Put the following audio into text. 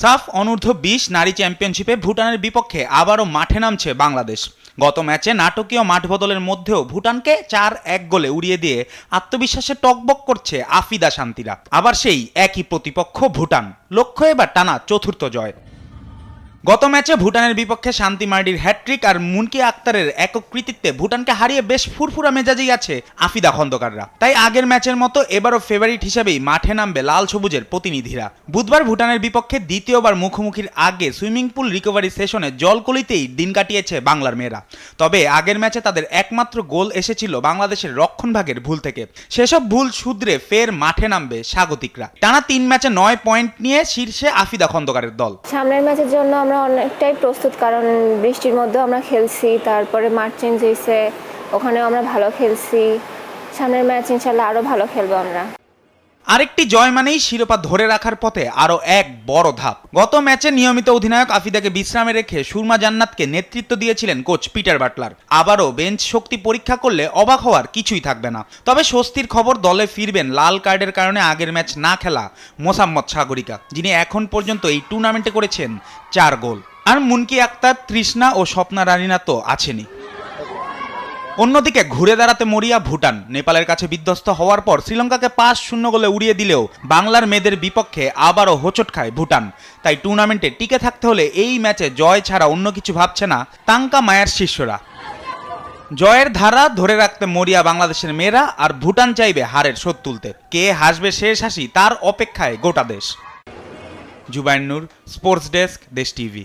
সাফ অনূর্ধ্ব-20 নারী চ্যাম্পিয়নশিপে ভুটানের বিপক্ষে আবারও মাঠে নামছে বাংলাদেশ। গত ম্যাচে নাটকীয় মাঠ বদলের মধ্যেও ভুটানকে 4-1 গোলে উড়িয়ে দিয়ে আত্মবিশ্বাসে টকবক করছে আফিদা শান্তিরা। আবার সেই একই প্রতিপক্ষ ভুটান, লক্ষ্য এবার টানা চতুর্থ জয়। গত ম্যাচে ভুটানের বিপক্ষে শান্তি মার্ডির হ্যাট্রিক আর মুনকি আক্তারের একক কৃতিত্বে ভুটানকে হারিয়ে বেশ ফুরফুরা মেজাজেই আছে আফিদা খন্দকাররা। তাই আগের ম্যাচের মতো এবারও ফেভারিট হিসেবেই মাঠে নামবে লাল সবুজের প্রতিনিধিরা। বুধবার ভুটানের বিপক্ষে দ্বিতীয়বার মুখোমুখির আগে সুইমিং পুল রিকভারি সেশনে জলকলিতেই দিন কাটিয়েছে বাংলার মেয়েরা। তবে আগের ম্যাচে তাদের একমাত্র গোল এসেছিল বাংলাদেশের রক্ষণভাগের ভুল থেকে। সেসব ভুল শুধরে ফের মাঠে নামবে স্বাগতিকরা। টানা 3 ম্যাচে 9 পয়েন্ট নিয়ে শীর্ষে আফিদা খন্দকারের দল। সামনের ম্যাচের জন্য আমরা অনেকটাই প্রস্তুত, কারণ বৃষ্টির মধ্যেও আমরা খেলছি, তারপরে মাঠ চেঞ্জ হয়েছে, ওখানেও আমরা ভালো খেলছি। সামনের ম্যাচ ইনশাল্লাহ আরও ভালো খেলবো আমরা। আরেকটি জয় মানেই শিরোপা ধরে রাখার পথে আরও এক বড় ধাপ। গত ম্যাচে নিয়মিত অধিনায়ক আফিদাকে বিশ্রামে রেখে সুরমা জান্নাতকে নেতৃত্ব দিয়েছিলেন কোচ পিটার বাটলার। আবারও বেঞ্চ শক্তি পরীক্ষা করলে অবাক হওয়ার কিছুই থাকবে না। তবে স্বস্তির খবর, দলে ফিরবেন লাল কার্ডের কারণে আগের ম্যাচ না খেলা মোসাম্মদ সাগরিকা, যিনি এখন পর্যন্ত এই টুর্নামেন্টে করেছেন 4 গোল। আর মুনকি আক্তার, তৃষ্ণা ও স্বপ্না রানিনা তো আছেনই। অন্যদিকে ঘুরে দাঁড়াতে মরিয়া ভুটান। নেপালের কাছে বিধ্বস্ত হওয়ার পর শ্রীলঙ্কাকে 5-0 গোলে উড়িয়ে দিলেও বাংলার মেয়েদের বিপক্ষে আবারও হোঁচট খায় ভুটান। তাই টুর্নামেন্টে টিকে থাকতে হলে এই ম্যাচে জয় ছাড়া অন্য কিছু ভাবছে না তাঙ্কা মায়ার শিষ্যরা। জয়ের ধারা ধরে রাখতে মরিয়া বাংলাদেশের মেয়েরা, আর ভুটান চাইবে হারের শোধ তুলতে। কে হাসবে শেষ হাসি, তার অপেক্ষায় গোটা দেশ। জুবায়ের নূর, স্পোর্টস ডেস্ক, দেশ টিভি।